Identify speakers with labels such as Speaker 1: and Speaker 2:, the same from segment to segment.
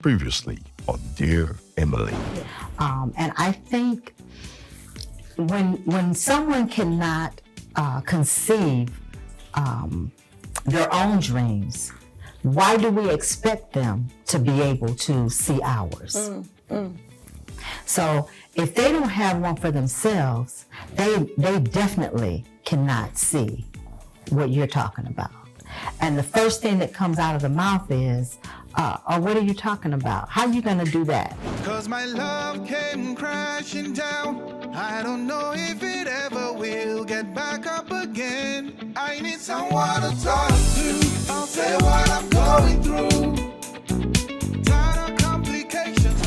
Speaker 1: Previously on Dear Emily.
Speaker 2: And I think when someone cannot conceive their own dreams, why do we expect them to be able to see ours? So if they don't have one for themselves, they definitely cannot see what you're talking about. And the first thing that comes out of the mouth is, oh, what are you talking about? How are you gonna do that?
Speaker 3: 'Cause my love came crashing down. I don't know if it ever will get back up again. I need someone to talk to. I'll say what I'm going through. Tired of complications.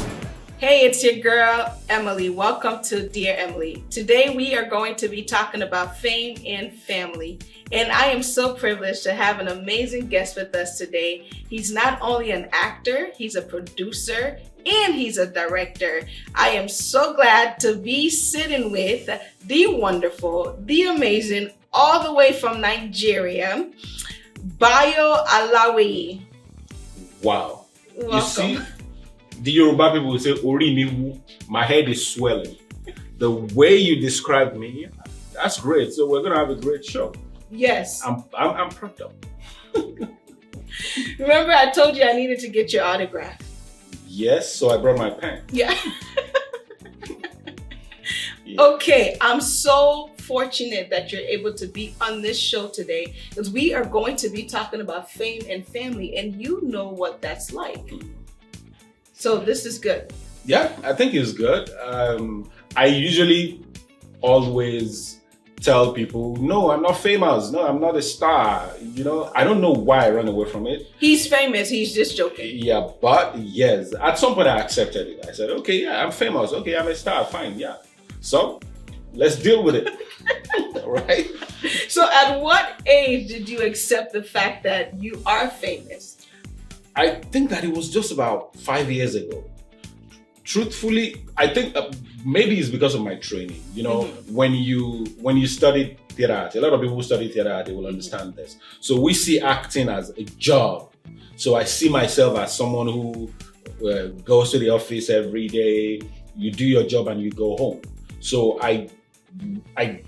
Speaker 4: Hey, it's your girl, Emily. Welcome to Dear Emily. Today we are going to be talking about fame and family. And I am so privileged to have an amazing guest with us today. He's not only an actor, he's a producer, and he's a director. I am so glad to be sitting with the wonderful, the amazing, all the way from Nigeria, Bayo Alawiye.
Speaker 5: Wow.
Speaker 4: Welcome.
Speaker 5: You see, the Yoruba people will say, Ori mi wu, my head is swelling. The way you described me, that's great. So we're going to have a great show.
Speaker 4: Yes.
Speaker 5: I'm prepped up.
Speaker 4: Remember I told you I needed to get your autograph?
Speaker 5: Yes, so I brought my pen.
Speaker 4: Yeah.
Speaker 5: Yeah.
Speaker 4: Okay, I'm so fortunate that you're able to be on this show today because we are going to be talking about fame and family, and you know what that's like. So this is good.
Speaker 5: Yeah, I think it's good. I usually always tell people, no, I'm not famous. No, I'm not a star. You know, I don't know why I run away from it.
Speaker 4: He's famous. He's just joking.
Speaker 5: Yeah, but yes, at some point I accepted it. I said, okay, yeah, I'm famous. Okay, I'm a star. Fine, yeah. So let's deal with it. Right?
Speaker 4: So at what age did you accept the fact that you are famous?
Speaker 5: I think that it was just about 5 years ago. Truthfully, I think maybe it's because of my training. You know, when you study theater art, a lot of people who study theater art, they will understand this. So we see acting as a job. So I see myself as someone who goes to the office every day. You do your job and you go home. So I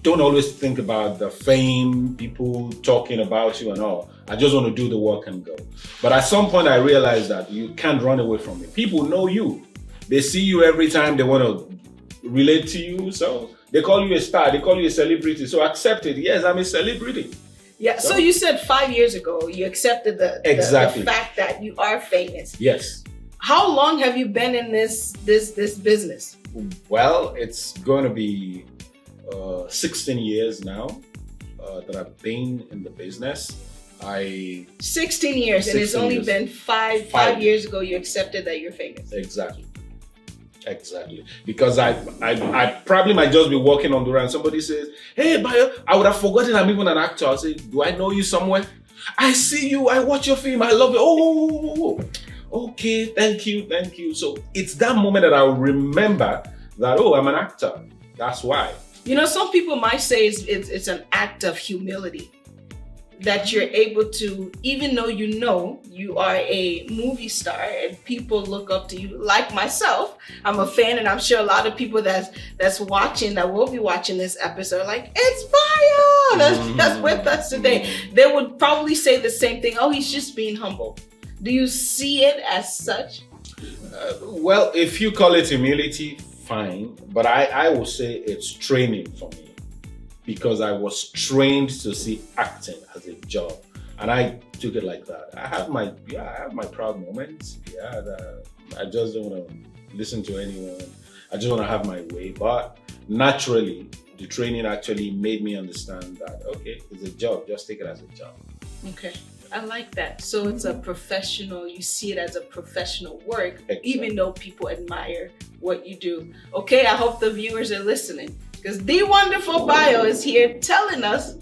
Speaker 5: don't always think about the fame, people talking about you and all. I just want to do the work and go. But at some point I realized that you can't run away from it. People know you. They see you every time, they want to relate to you. So they call you a star, they call you a celebrity. So accept it. Yes, I'm a celebrity.
Speaker 4: Yeah, so you said 5 years ago, you accepted the fact that you are famous.
Speaker 5: Yes.
Speaker 4: How long have you been in this business?
Speaker 5: Well, it's going to be 16 years now that I've been in the business.
Speaker 4: 16 years, and it's only been five years ago you accepted that you're famous.
Speaker 5: Exactly. Because I probably might just be walking on the road and somebody says, hey, Bayo, I would have forgotten I'm even an actor. I'll say, do I know you somewhere? I see you, I watch your film, I love you. Oh. Okay, thank you. So it's that moment that I'll remember that, oh, I'm an actor. That's why. You know,
Speaker 4: some people might say it's an act of humility. That you're able to, even though you are a movie star and people look up to you, like myself, I'm a fan, and I'm sure a lot of people that's watching, that will be watching this episode, are like, it's Bayo, that's with us today. They would probably say the same thing. Oh, he's just being humble. Do you see it as such?
Speaker 5: Well, if you call it humility, fine. But I will say it's training for me. Because I was trained to see acting as a job, and I took it like that. I have my proud moments. Yeah, I just don't want to listen to anyone. I just want to have my way. But naturally, the training actually made me understand that okay, it's a job. Just take it as a job.
Speaker 4: Okay, I like that. So it's a professional. You see it as a professional work, exactly. Even though people admire what you do. Okay, I hope the viewers are listening. Because the wonderful Bayo is here telling us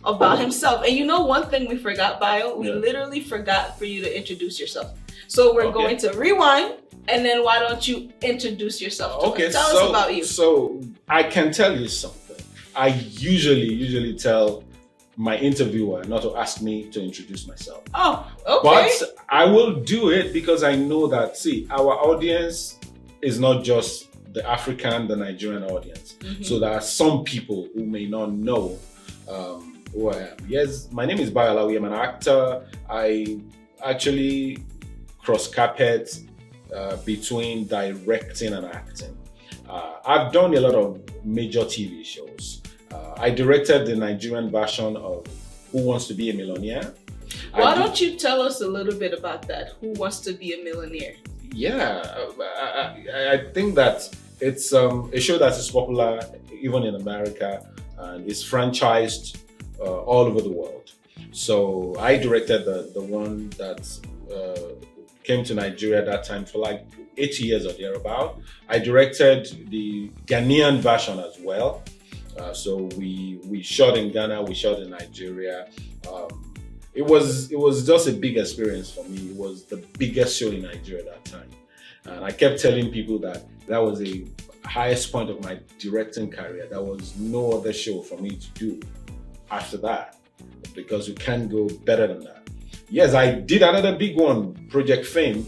Speaker 4: about himself. And you know one thing we forgot, Bayo? We literally forgot for you to introduce yourself. So we're going to rewind, and then why don't you introduce yourself to us? Tell us about you.
Speaker 5: So I can tell you something. I usually tell my interviewer not to ask me to introduce myself.
Speaker 4: Oh, okay.
Speaker 5: But I will do it because I know that, see, our audience is not just the African, the Nigerian audience. So there are some people who may not know who I am. Yes, my name is Bayo Alawiye. I'm an actor. I actually cross carpet between directing and acting. I've done a lot of major TV shows. I directed the Nigerian version of Who Wants to Be a Millionaire.
Speaker 4: Why don't you tell us a little bit about that? Who Wants to Be a Millionaire?
Speaker 5: Yeah, I think that it's a show that is popular even in America and is franchised all over the world. So I directed the one that came to Nigeria at that time for like 8 years or thereabout. I directed the Ghanaian version as well. So we shot in Ghana, we shot in Nigeria. It was just a big experience for me. It was the biggest show in Nigeria at that time. And I kept telling people that was the highest point of my directing career. There was no other show for me to do after that, because you can't go better than that. Yes, I did another big one, Project Fame.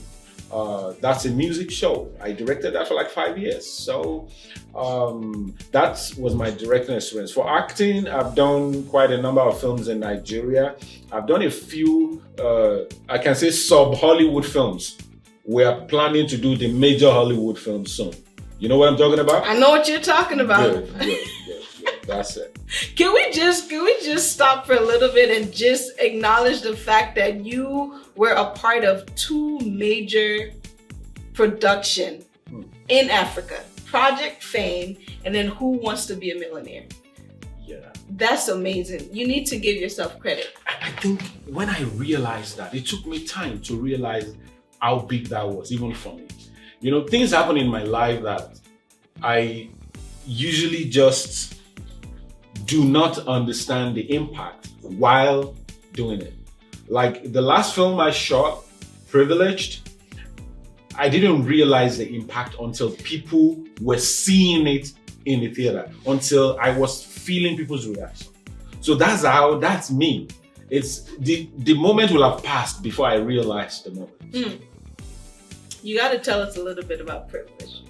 Speaker 5: That's a music show. I directed that for like 5 years. So that was my directing experience. For acting, I've done quite a number of films in Nigeria. I've done a few, I can say, sub-Hollywood films. We are planning to do the major Hollywood films soon. You know what I'm talking about?
Speaker 4: I know what you're talking about.
Speaker 5: Good. That's it.
Speaker 4: Can we just stop for a little bit and just acknowledge the fact that you were a part of 2 major production in Africa, Project Fame, and then Who Wants to Be a Millionaire?
Speaker 5: Yeah.
Speaker 4: That's amazing. You need to give yourself credit.
Speaker 5: I think when I realized that, it took me time to realize how big that was, even for me. You know, things happen in my life that I usually just do not understand the impact while doing it. Like the last film I shot, Privileged, I didn't realize the impact until people were seeing it in the theater, until I was feeling people's reaction. So that's me. It's the moment will have passed before I realized the moment.
Speaker 4: You got to tell us a little bit about Privilege.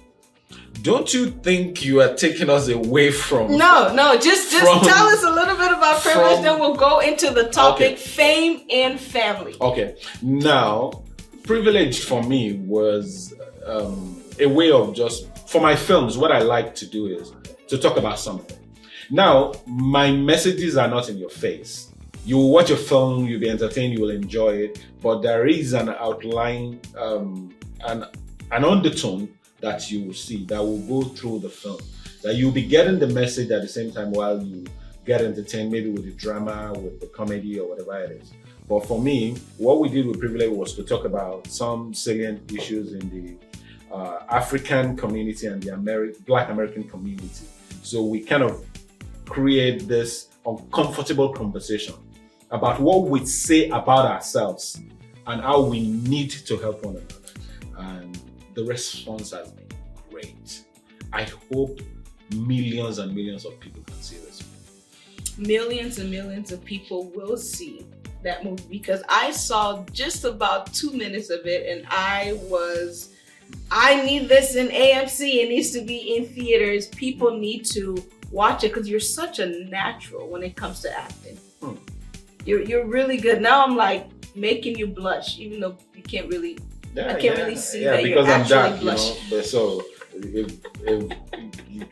Speaker 5: Don't you think you are taking us away from...
Speaker 4: No, just tell us a little bit about Privilege, then we'll go into the topic, Fame and Family. Okay,
Speaker 5: now, Privilege for me was a way of just... For my films, what I like to do is to talk about something. Now, my messages are not in your face. You will watch a film, you'll be entertained, you will enjoy it, but there is an outline, an undertone that you will see, that will go through the film, that you'll be getting the message at the same time while you get entertained, maybe with the drama, with the comedy, or whatever it is. But for me, what we did with Privilege was to talk about some salient issues in the African community and the Black American community. So we kind of create this uncomfortable conversation about what we say about ourselves and how we need to help one another. And the response has been great. I hope millions and millions of people can see this movie.
Speaker 4: Millions and millions of people will see that movie, because I saw just about 2 minutes of it and I need this in AMC. It needs to be in theaters. People need to watch it because you're such a natural when it comes to acting. You're really good. Now I'm like making you blush, even though you can't really... I can't really see that
Speaker 5: because
Speaker 4: you're
Speaker 5: I'm
Speaker 4: actually
Speaker 5: dark,
Speaker 4: blushing.
Speaker 5: you know. But so,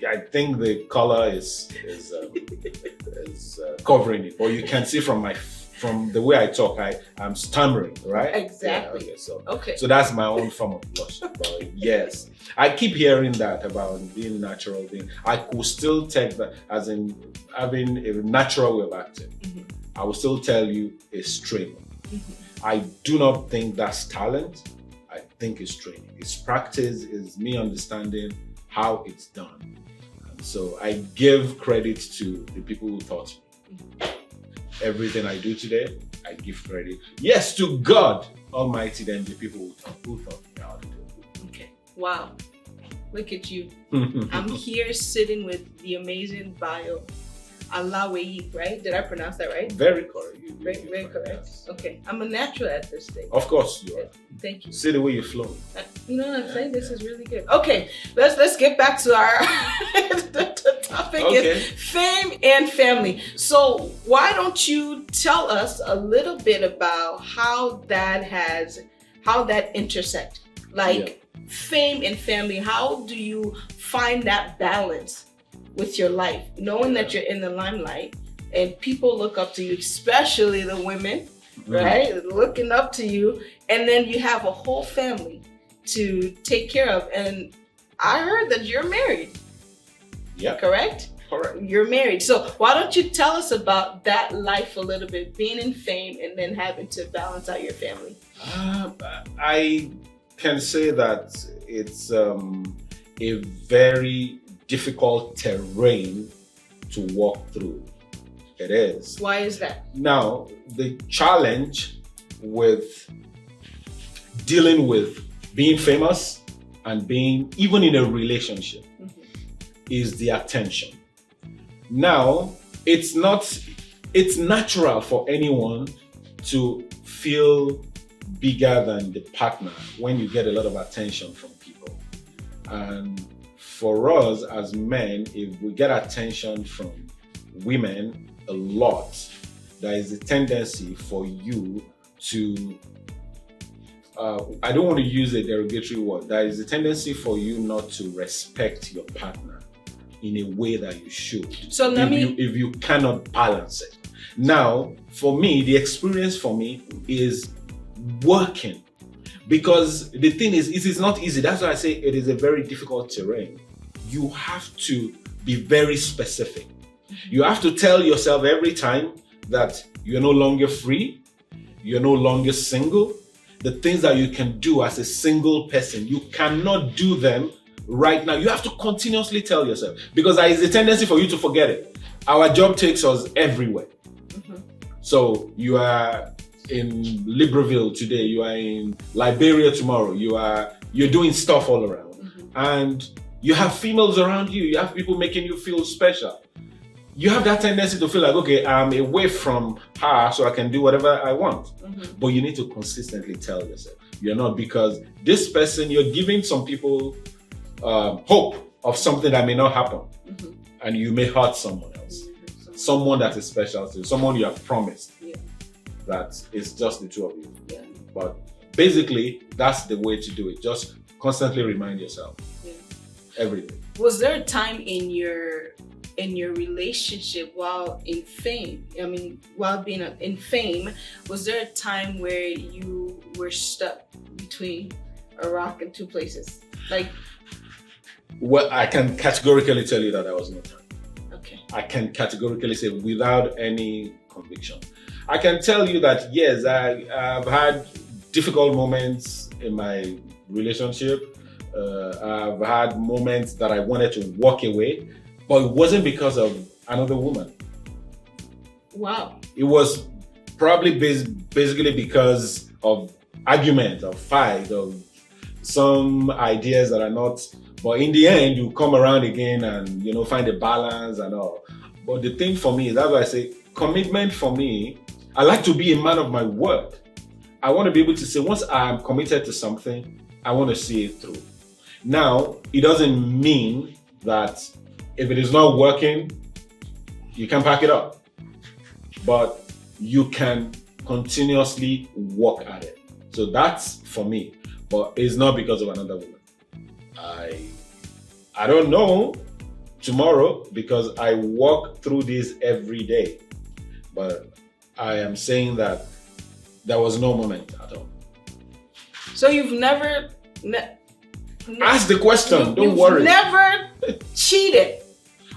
Speaker 5: I think the color is covering it. But you can see from the way I talk, I'm stammering, right?
Speaker 4: Exactly.
Speaker 5: Yeah, so that's my own form of blush. But yes, I keep hearing that about being natural. I could still take that as in having a natural way of acting. I will still tell you it's training. I do not think that's talent. I think it's training. It's practice, it's me understanding how it's done. And so I give credit to the people who taught me. Everything I do today, I give credit. Yes, to God Almighty, then the people who taught me how to do it.
Speaker 4: Okay. Wow. Look at you. I'm here sitting with the amazing Bayo Alawiye, right? Did I pronounce that right?
Speaker 5: Very correct.
Speaker 4: Very correct. Okay, I'm a natural at this thing.
Speaker 5: Of course you are.
Speaker 4: Thank you.
Speaker 5: See the way you flow.
Speaker 4: You know what I'm saying? This is really good. Okay, let's get back to our the topic
Speaker 5: Okay.
Speaker 4: is fame and family. So why don't you tell us a little bit about how that intersect? Like fame and family, how do you find that balance with your life, knowing that you're in the limelight and people look up to you, especially the women, right? Looking up to you, and then you have a whole family to take care of. And I heard that you're married.
Speaker 5: Yeah.
Speaker 4: Correct?
Speaker 5: Correct.
Speaker 4: You're married. So why don't you tell us about that life a little bit, being in fame and then having to balance out your family?
Speaker 5: I can say that it's a very difficult terrain to walk through. It is.
Speaker 4: Why is that?
Speaker 5: Now, the challenge with dealing with being famous and being even in a relationship is the attention. Now, it's natural for anyone to feel bigger than the partner when you get a lot of attention from people. And for us as men, if we get attention from women a lot, there is a tendency for you to, I don't want to use a derogatory word, there is a tendency for you not to respect your partner in a way that you should.
Speaker 4: So
Speaker 5: if you cannot balance it. Now, for me, the experience for me is working, because the thing is, it is not easy. That's why I say it is a very difficult terrain. You have to be very specific. You have to tell yourself every time that you're no longer free, you're no longer single. The things that you can do as a single person, you cannot do them right now. You have to continuously tell yourself, because there is a tendency for you to forget it. Our job takes us everywhere. So you are in Libreville today, you are in Liberia tomorrow, you're doing stuff all around. And you have females around you, you have people making you feel special. You have that tendency to feel like, okay, I'm away from her so I can do whatever I want. But you need to consistently tell yourself, you're not, because this person, you're giving some people hope of something that may not happen. And you may hurt someone else. Someone that is special to you, someone you have promised that it's just the two of you. But basically, that's the way to do it. Just constantly remind yourself every day.
Speaker 4: Was there a time in your relationship while in fame, while being in fame, was there a time where you were stuck between a rock and two places? Like,
Speaker 5: well, I can categorically tell you that there was no time.
Speaker 4: Okay.
Speaker 5: I can categorically say without any conviction. I can tell you that yes, I've had difficult moments in my relationship. I've had moments that I wanted to walk away, but it wasn't because of another woman.
Speaker 4: Wow.
Speaker 5: It was probably basically because of argument, of fight, of some ideas that are not. But in the end, you come around again and find a balance and all. But the thing for me, that's why I say commitment for me. I like to be a man of my word. I want to be able to say once I'm committed to something, I want to see it through. Now, it doesn't mean that if it is not working, you can pack it up. But you can continuously work at it. So that's for me. But it's not because of another woman. I don't know tomorrow, because I walk through this every day. But I am saying that there was no moment at all. So
Speaker 4: you've never
Speaker 5: ask the question, don't worry.
Speaker 4: You've never cheated.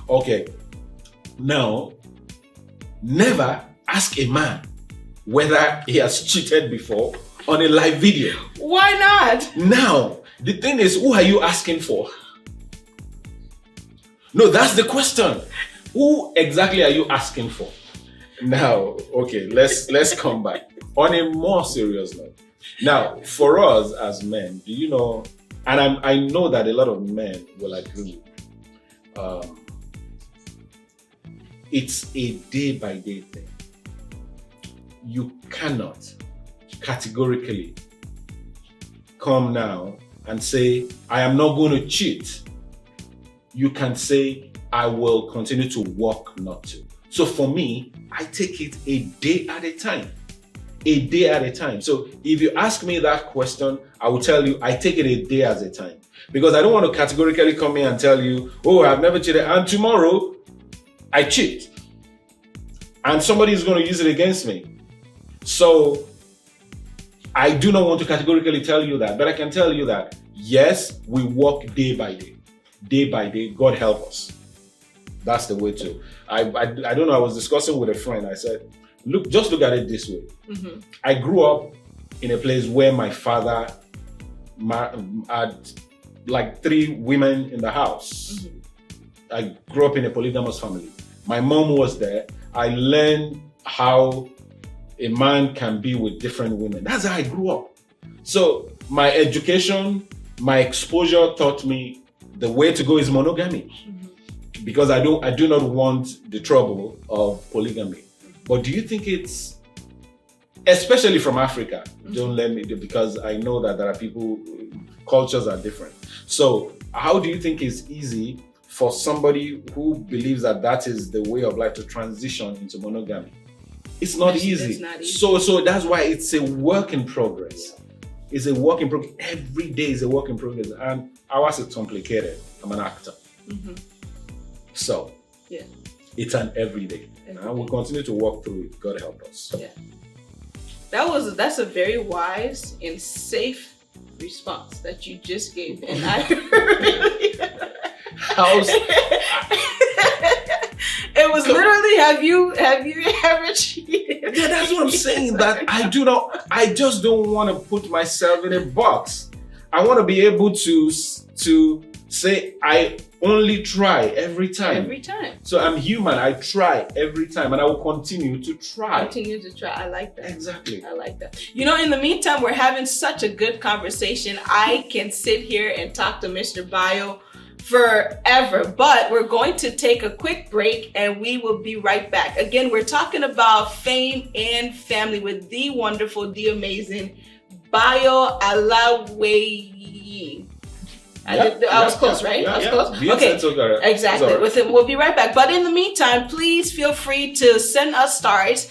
Speaker 5: Okay. Now, never ask a man whether he has cheated before on a live video.
Speaker 4: Why not?
Speaker 5: Now, the thing is, who are you asking for? No, that's the question. Who exactly are you asking for? Now, okay, let's come back. On a more serious note. Now, for us as men, do you know, and I know that a lot of men will agree, it's a day-by-day thing. You cannot categorically come now and say, I am not going to cheat. You can say, I will continue to work not to. So for me, I take it a day at a time. A day at a time. So if you ask me that question, I will tell you, I take it a day at a time. Because I don't want to categorically come in and tell you, oh, I've never cheated, and tomorrow I cheat. And somebody is going to use it against me. So I do not want to categorically tell you that, but I can tell you that, yes, we walk day by day. Day by day, God help us. That's the way to. I don't know, I was discussing with a friend. I said, just look at it this way. Mm-hmm. I grew up in a place where my father had like 3 women in the house. Mm-hmm. I grew up in a polygamous family. My mom was there. I learned how a man can be with different women. That's how I grew up. So my education, my exposure taught me the way to go is monogamy. Mm-hmm. Because I do not want the trouble of polygamy. But do you think it's, especially from Africa, don't let me, because I know that there are people, cultures are different. So how do you think it's easy for somebody who believes that that is the way of life to transition into monogamy? It's not easy. It's not easy. So that's why it's a work in progress. Yeah. It's a work in progress. Every day is a work in progress. And ours is complicated. I'm an actor. Mm-hmm. So yeah, it's an everyday. And we'll continue to walk through it. God help us.
Speaker 4: Yeah. That's a very wise and safe response that you just gave. And I really it was literally, have you ever cheated?
Speaker 5: Yeah, that's what I'm saying. That I just don't want to put myself in a box. I want to be able to say I only try every time.
Speaker 4: Every time.
Speaker 5: So I'm human. I try every time, and I will continue to try.
Speaker 4: Continue to try. I like that.
Speaker 5: Exactly.
Speaker 4: I like that. In the meantime, we're having such a good conversation. I can sit here and talk to Mr. Bayo forever, but we're going to take a quick break and we will be right back. Again, we're talking about fame and family with the wonderful, the amazing Bayo Alawiye. I was close, right? I was close? Okay, exactly. We'll be right back. But in the meantime, please feel free to send us stars,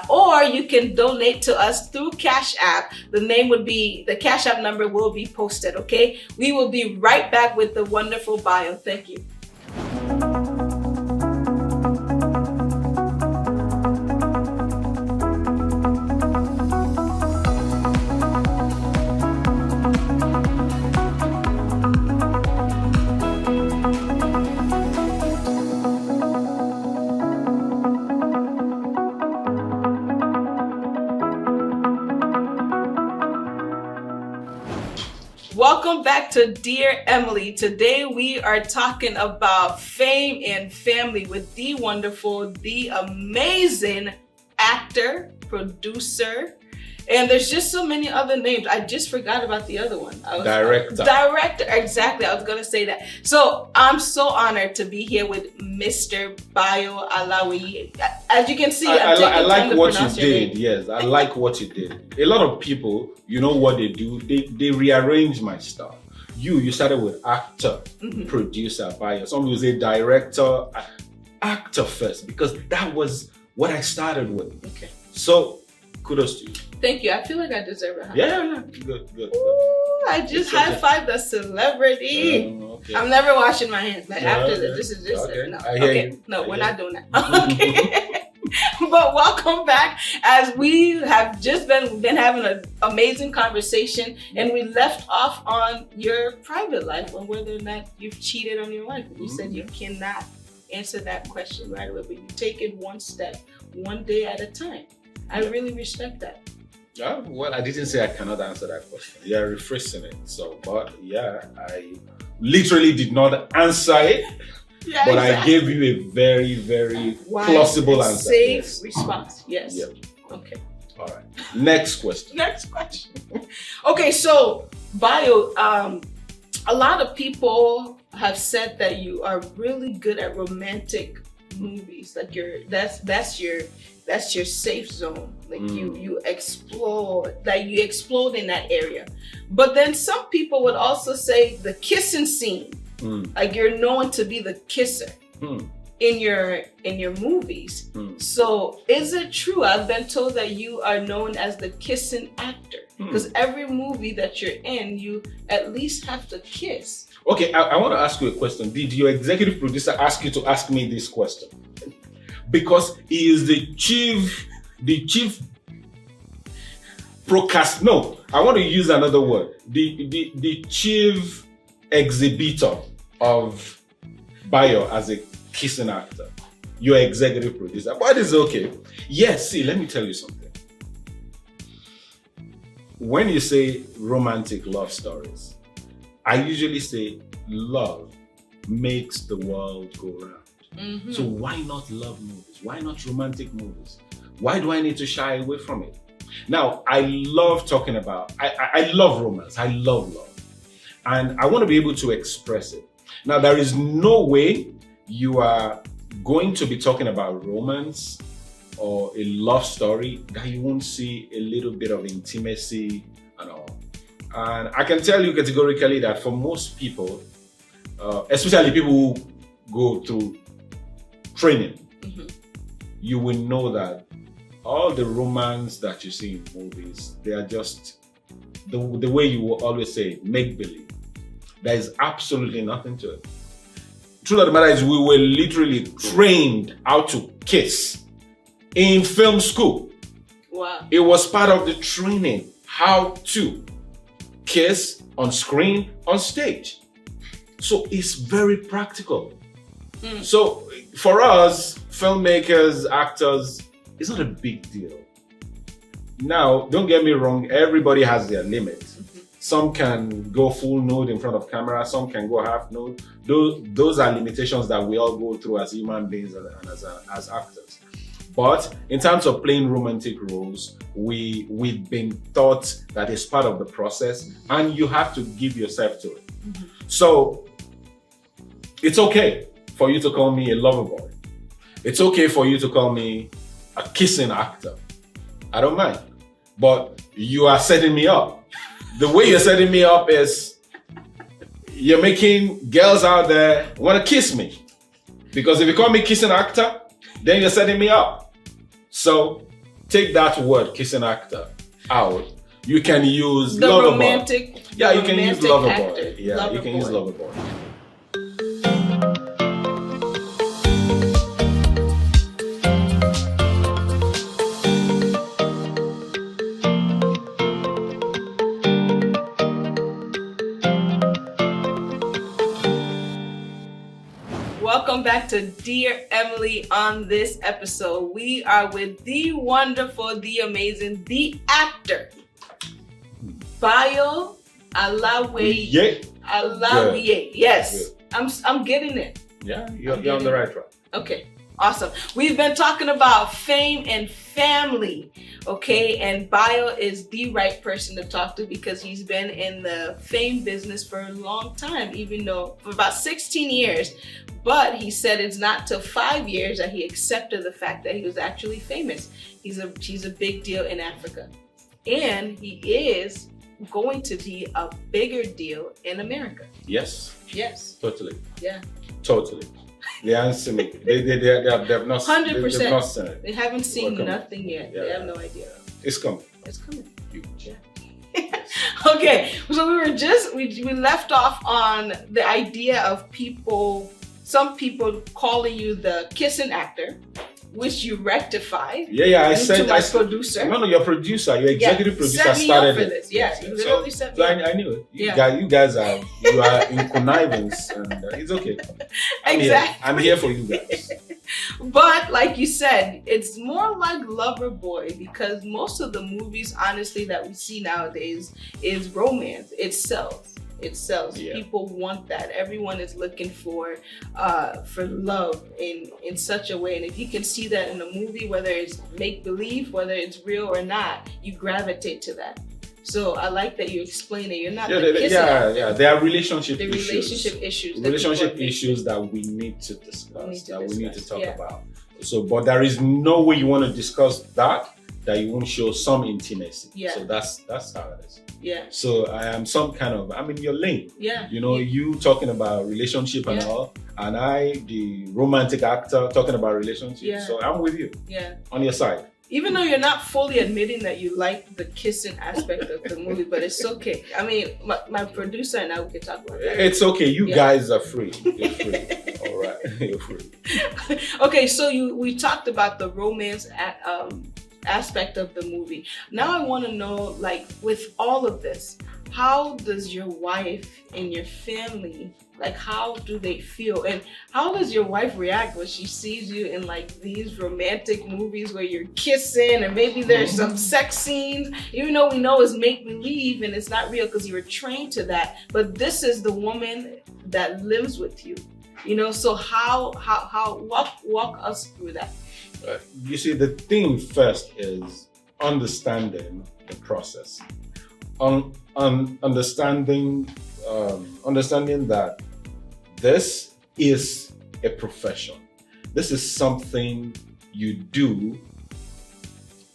Speaker 4: or you can donate to us through Cash App. The Cash App number will be posted, okay? We will be right back with the wonderful Bayo. Thank you. Welcome back to Dear Emily. Today we are talking about fame and family with the wonderful, the amazing actor, producer, and there's just so many other names. I just forgot about the other one. Director, exactly. I was going to say that. So I'm so honored to be here with Mr. Bayo Alawiye. As you can see,
Speaker 5: I like what you did. Yes, I like what you did. A lot of people, you know what they do? They rearrange my stuff. You started with actor, producer, Bayo. Some will say director, actor first, because that was what I started with. Okay. So kudos to you.
Speaker 4: Thank you. I feel like I deserve a high five.
Speaker 5: Yeah. Good.
Speaker 4: Ooh, I just high-fived a celebrity. Okay. I'm never washing my hands. After this is just no. Okay. No, we're not doing that. Okay. But welcome back, as we have just been having an amazing conversation, and we left off on your private life, on whether or not you've cheated on your wife. You said you cannot answer that question right away, but you take it one step, one day at a time. I really respect that.
Speaker 5: Well, I didn't say I cannot answer that question. Yeah, rephrasing it. So, but yeah, I literally did not answer it. Yeah, but exactly. I gave you a very, very plausible answer.
Speaker 4: Safe response. Yes.
Speaker 5: Yep.
Speaker 4: Okay.
Speaker 5: All right. Next question.
Speaker 4: Okay, so Bayo, a lot of people have said that you are really good at romantic movies. Like that's your safe zone. Like you explore, like you explode in that area. But then some people would also say the kissing scene, like you're known to be the kisser in your movies. So is it true? I've been told that you are known as the kissing actor because every movie that you're in, you at least have to kiss.
Speaker 5: Okay, I want to ask you a question. Did your executive producer ask you to ask me this question? Because he is the chief no, I want to use another word. The chief exhibitor of Bayo as a kissing actor. Your executive producer. But it's okay. Yes, see, let me tell you something. When you say romantic love stories, I usually say love makes the world go round. So why not love movies? Why not romantic movies? Why do I need to shy away from it? Now, I love talking about, I love romance. I love love. And I want to be able to express it. Now, there is no way you are going to be talking about romance or a love story that you won't see a little bit of intimacy and all. And I can tell you categorically that for most people, especially people who go through training, you will know that all the romance that you see in movies, they are just the way you will always say, make believe. There is absolutely nothing to it. Truth of the matter is, we were literally trained how to kiss in film school.
Speaker 4: Wow.
Speaker 5: It was part of the training how to kiss on screen, on stage. So it's very practical. So for us, filmmakers, actors, it's not a big deal. Now, don't get me wrong, everybody has their limits. Some can go full nude in front of camera, some can go half nude. Those are limitations that we all go through as human beings and as actors. But in terms of playing romantic roles, we've been taught that it's part of the process and you have to give yourself to it. So it's okay for you to call me a lover boy. It's okay for you to call me a kissing actor. I don't mind. But you are setting me up. The way you're setting me up is you're making girls out there want to kiss me. Because if you call me kissing actor, then you're setting me up. So take that word, kissing actor, out. You can use
Speaker 4: the
Speaker 5: lover
Speaker 4: romantic.
Speaker 5: boy. Yeah, you can use lover
Speaker 4: actor.
Speaker 5: boy. Yeah,
Speaker 4: Lover
Speaker 5: you can
Speaker 4: boy.
Speaker 5: use lover boy.
Speaker 4: Welcome back to Dear Emily. On this episode, we are with the wonderful, the amazing, the actor, Bayo Alawiye. Alawiye. Yes, I'm getting it.
Speaker 5: Yeah, you're on the right track.
Speaker 4: Okay, awesome. We've been talking about fame and family, okay? And Bayo is the right person to talk to because he's been in the fame business for a long time, even though for about 16 years. But he said it's not till 5 years that he accepted the fact that he was actually famous. He's a big deal in Africa. And he is going to be a bigger deal in America.
Speaker 5: Yes.
Speaker 4: Yes.
Speaker 5: Totally.
Speaker 4: Yeah.
Speaker 5: Totally. They haven't seen it. They've not
Speaker 4: 100%.
Speaker 5: They've not seen it.
Speaker 4: They haven't seen
Speaker 5: Welcome.
Speaker 4: nothing yet.
Speaker 5: Yeah.
Speaker 4: They have no idea.
Speaker 5: It's coming.
Speaker 4: It's coming.
Speaker 5: Yeah.
Speaker 4: Okay, so we left off on the idea of some people calling you the kissing actor, which you rectified.
Speaker 5: Yeah. I said
Speaker 4: my producer.
Speaker 5: No, your producer, your executive producer
Speaker 4: set me
Speaker 5: started
Speaker 4: up for
Speaker 5: it.
Speaker 4: this. Yeah, you literally set me
Speaker 5: So
Speaker 4: up.
Speaker 5: I knew it.
Speaker 4: Yeah.
Speaker 5: You guys are in connivance, and it's okay.
Speaker 4: Exactly.
Speaker 5: I'm here for you guys.
Speaker 4: But like you said, it's more like lover boy because most of the movies, honestly, that we see nowadays is romance. It sells. Yeah. People want that. Everyone is looking for love in such a way. And if you can see that in a movie, whether it's make believe, whether it's real or not, you gravitate to that. So I like that you explain it. You're not
Speaker 5: Yeah,
Speaker 4: the kissing act.
Speaker 5: there are relationship
Speaker 4: The
Speaker 5: issues.
Speaker 4: relationship issues. that
Speaker 5: Relationship
Speaker 4: people are
Speaker 5: issues that we need to discuss, we need to
Speaker 4: discuss,
Speaker 5: talk
Speaker 4: yeah.
Speaker 5: about. So, but there is no way you want to discuss that you won't show some intimacy.
Speaker 4: Yeah.
Speaker 5: So that's how it is.
Speaker 4: Yeah.
Speaker 5: So I am some kind of, I'm in your lane.
Speaker 4: Yeah.
Speaker 5: You know, you talking about relationship and
Speaker 4: Yeah.
Speaker 5: all, and I, the romantic actor, talking about relationship.
Speaker 4: Yeah.
Speaker 5: So I'm with you,
Speaker 4: Yeah.
Speaker 5: on your side.
Speaker 4: Even though you're not fully admitting that you like the kissing aspect of the movie, but it's okay. I mean, my producer and I, we can talk about that.
Speaker 5: It's okay. You
Speaker 4: Yeah.
Speaker 5: guys are free. You're free. All right. You're free.
Speaker 4: Okay, so we talked about the romance aspect of the movie. Now I want to know, like, with all of this, how does your wife and your family, like, how do they feel, and how does your wife react when she sees you in like these romantic movies where you're kissing and maybe there's some sex scenes, even though we know it's make believe and it's not real because you were trained to that, but this is the woman that lives with you, you know? So how walk us through that.
Speaker 5: You see, the thing first is understanding the process. Understanding that this is a profession. This is something you do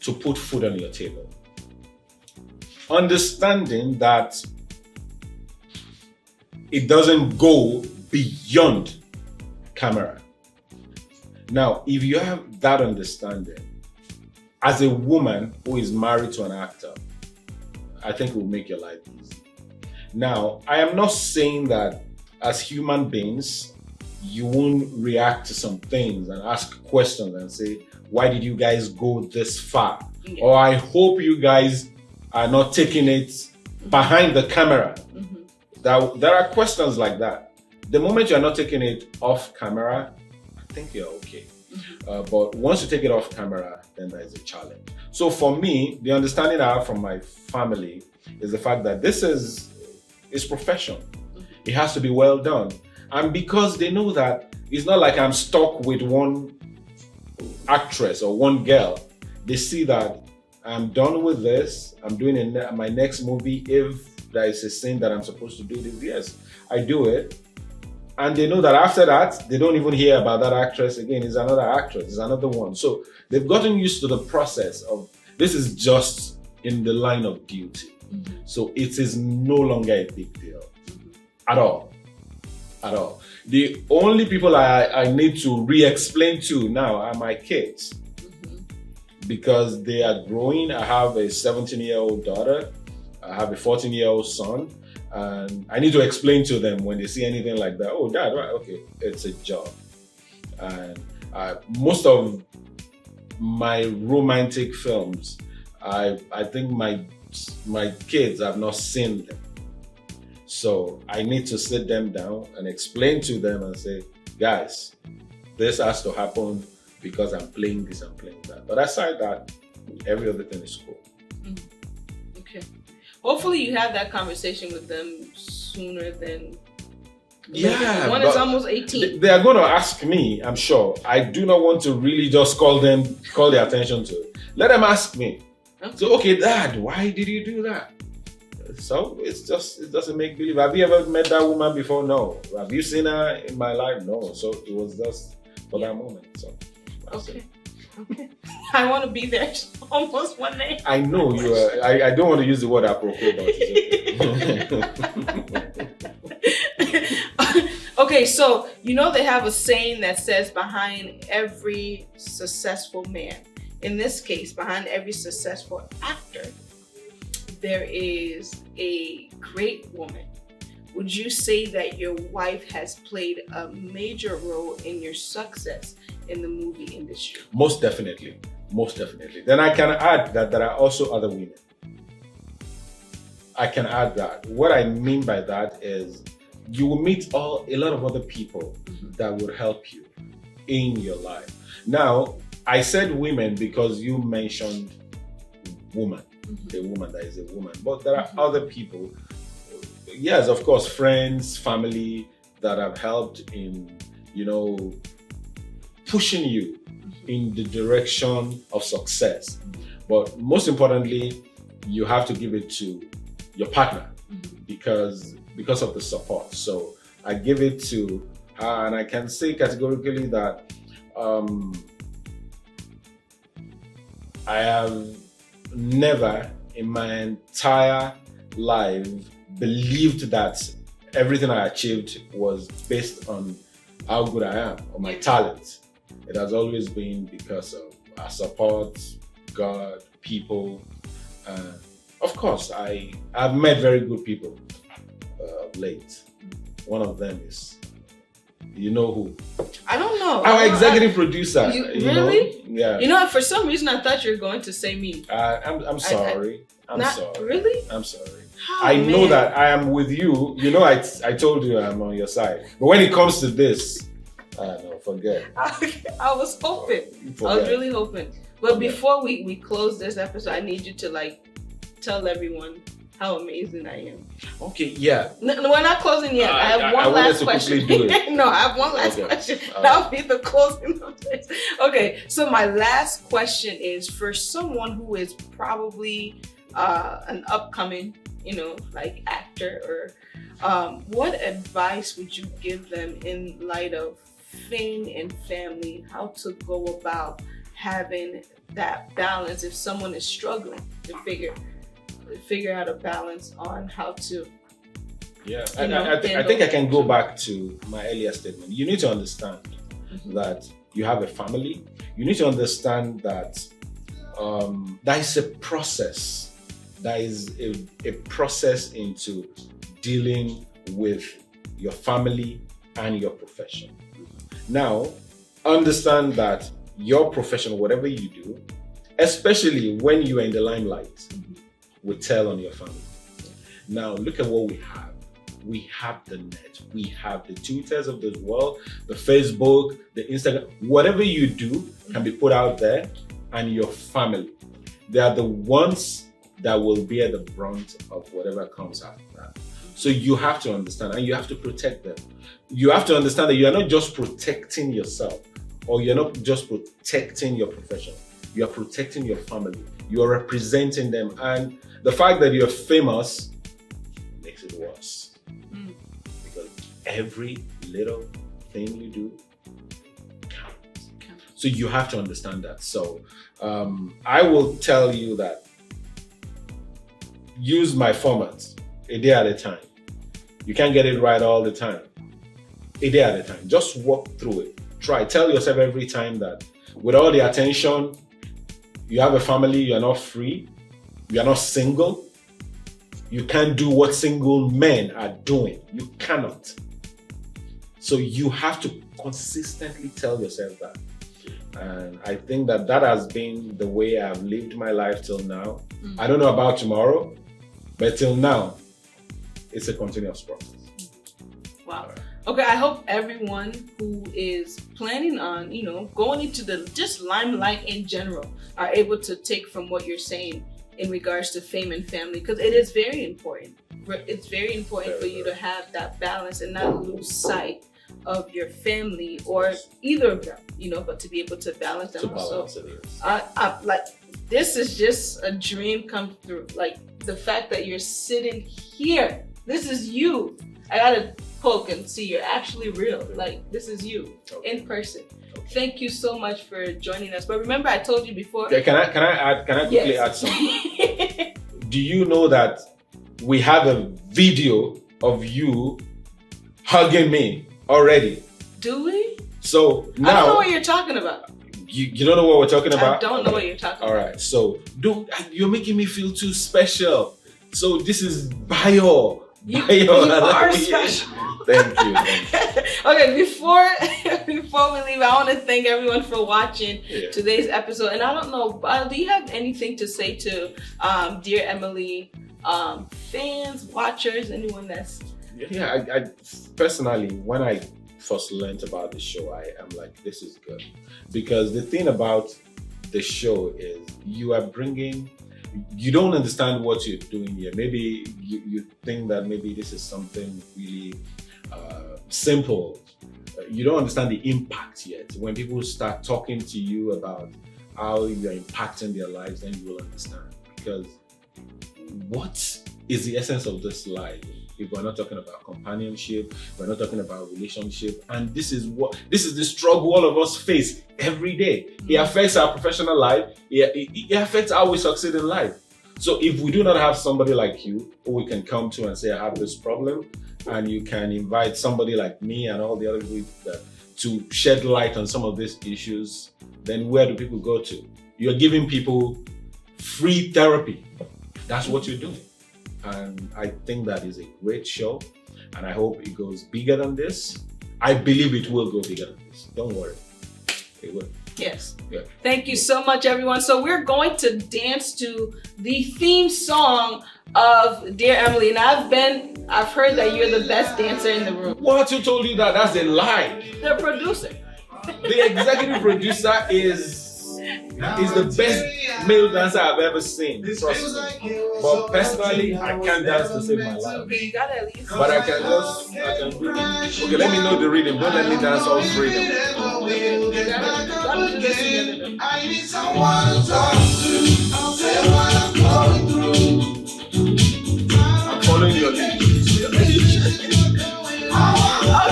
Speaker 5: to put food on your table. Understanding that it doesn't go beyond camera. Now, if you have that understanding, as a woman who is married to an actor, I think it will make your life easy. Now, I am not saying that as human beings, you won't react to some things and ask questions and say, why did you guys go this far?
Speaker 4: Yeah.
Speaker 5: Or I hope you guys are not taking it behind the camera.
Speaker 4: Mm-hmm.
Speaker 5: There are questions like that. The moment you're not taking it off camera, I think you're okay. But once you take it off camera, then there is a challenge. So for me, the understanding I have from my family is the fact that this is profession. It has to be well done. And because they know that it's not like I'm stuck with one actress or one girl, they see that I'm done with this, I'm doing my next movie. If there is a scene that I'm supposed to do this, yes, I do it. And they know that after that, they don't even hear about that actress again. It's another actress, it's another one. So they've gotten used to the process of this is just in the line of duty. So it is no longer a big deal at all. At all. The only people I need to re-explain to now are my kids because they are growing. I have a 17-year-old daughter. I have a 14-year-old son. And I need to explain to them when they see anything like that. Oh, Dad, right? Okay, it's a job. And most of my romantic films, I think my kids have not seen them. So I need to sit them down and explain to them and say, guys, this has to happen because I'm playing this, I'm playing that. But aside that, every other thing is cool.
Speaker 4: Okay. Hopefully you have that conversation with them sooner than
Speaker 5: Yeah.
Speaker 4: one is almost 18.
Speaker 5: They are going to ask me, I'm sure. I do not want to really just call their attention to it. Let them ask me.
Speaker 4: Okay.
Speaker 5: So, okay, Dad, why did you do that? So it doesn't make believe. Have you ever met that woman before? No. Have you seen her in my life? No. So it was just for that moment. So
Speaker 4: Okay. Okay. I want to be there almost one day.
Speaker 5: I know you are. I don't want to use the word apropos, but
Speaker 4: Okay. Okay, so you know they have a saying that says behind every successful man, in this case, behind every successful actor, there is a great woman. Would you say that your wife has played a major role in your success in the movie industry?
Speaker 5: Most definitely. Most definitely. Then I can add that there are also other women. I can add that. What I mean by that is you will meet a lot of other people that would help you in your life. Now, I said women because you mentioned woman, a woman that is a woman. But there are other people, yes, of course, friends, family that have helped in, pushing you in the direction of success. But most importantly, you have to give it to your partner because of the support. So I give it to her, and I can say categorically that I have never in my entire life believed that everything I achieved was based on how good I am or my talent. It has always been because of our support, God, people, and of course, I've met very good people of late. One of them is, you know who?
Speaker 4: I don't know.
Speaker 5: Our executive producer.
Speaker 4: Really?
Speaker 5: Yeah.
Speaker 4: You know, for some reason, I thought you were going to say me.
Speaker 5: I'm sorry. I'm sorry.
Speaker 4: Really?
Speaker 5: I'm sorry.
Speaker 4: Oh,
Speaker 5: I know
Speaker 4: man.
Speaker 5: that I am with you. You know, I told you I'm on your side. But when it comes to this, no, forget.
Speaker 4: I was hoping.
Speaker 5: Forget.
Speaker 4: I was really hoping. But before we close this episode, I need you to tell everyone how amazing I am.
Speaker 5: Okay, yeah.
Speaker 4: No, we're not closing yet. I have one last question.
Speaker 5: Do it.
Speaker 4: No, I have one last question. That'll be the closing of this. Okay, so my last question is for someone who is probably an upcoming, actor or what advice would you give them in light of fame and family, how to go about having that balance if someone is struggling to figure out a balance on how to
Speaker 5: I think I can go back to my earlier statement. You need to understand that you have a family. You need to understand that there is a process. There is a process into dealing with your family and your profession. Now, understand that your profession, whatever you do, especially when you are in the limelight, will tell on your family. Now, look at what we have. We have the net. We have the Twitters of this world, the Facebook, the Instagram. Whatever you do can be put out there, and your family. They are the ones that will bear the brunt of whatever comes after that. So you have to understand, and you have to protect them. You have to understand that you are not just protecting yourself, or you're not just protecting your profession. You are protecting your family. You are representing them. And the fact that you're famous makes it worse. Because every little thing you do counts. So you have to understand that. So I will tell you that use my format a day at a time. You can't get it right all the time. A day at a time. Just walk through it. Try. Tell yourself every time that with all the attention, you have a family, you're not free, you're not single, you can't do what single men are doing. You cannot. So you have to consistently tell yourself that. And I think that has been the way I've lived my life till now. I don't know about tomorrow, but till now, it's a continuous process.
Speaker 4: Wow. Okay, I hope everyone who is planning on, going into the just limelight in general are able to take from what you're saying in regards to fame and family, because it is very important. It's very important for you to have that balance and not lose sight of your family or either of them, but to be able to balance them. This is just a dream come through. Like the fact that you're sitting here, this is you. I gotta poke and see you're actually real. Like this is you in person. Thank you so much for joining us. But remember, I told you before.
Speaker 5: Can I quickly add something? Do you know that we have a video of you hugging me already?
Speaker 4: Do we?
Speaker 5: So now
Speaker 4: I don't know what you're talking about.
Speaker 5: You don't know what we're talking about?
Speaker 4: I don't know what you're talking about.
Speaker 5: All right. So you're making me feel too special. So this is Bayo.
Speaker 4: You are special.
Speaker 5: Thank you.
Speaker 4: Okay, before we leave, I want to thank everyone for watching today's episode. And I don't know, do you have anything to say to dear Emili fans, watchers, anyone that's...
Speaker 5: Yeah, I personally, when I first learned about the show, I am like, this is good. Because the thing about the show is you don't understand what you're doing here. Maybe you think that maybe this is something really simple. You don't understand the impact yet. When people start talking to you about how you're impacting their lives, then you will understand. Because what is the essence of this life? If we're not talking about companionship, we're not talking about relationship, and this is the struggle all of us face every day. It affects our professional life. It affects how we succeed in life. So if we do not have somebody like you who we can come to and say, I have this problem, and you can invite somebody like me and all the other people to shed light on some of these issues, then where do people go to? You're giving people free therapy. That's what you're doing. And I think that is a great show, and I hope it goes bigger than this. I believe it will go bigger than this. Don't worry. It will.
Speaker 4: Yes.
Speaker 5: Yeah.
Speaker 4: Thank you so much, everyone. So we're going to dance to the theme song of Dear Emily. And I've heard that you're the best dancer in the room.
Speaker 5: What? Who told you that? That's a lie.
Speaker 4: The producer.
Speaker 5: The executive producer is the best male dancer I've ever seen. Trust me. But personally, I can't dance to save my life.
Speaker 4: You gotta at least.
Speaker 5: But I can do it. Okay, let me know the rhythm. Don't let me dance off rhythm.
Speaker 4: You gotta do this together.
Speaker 3: I need someone to talk to. I'll say what I'm going through.
Speaker 5: I'm following your lead.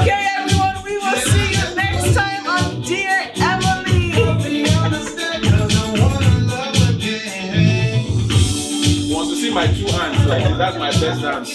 Speaker 4: Okay, everyone, we will see you next time on Dear Emily.
Speaker 5: Want to see my two hands? Like that's my best dance.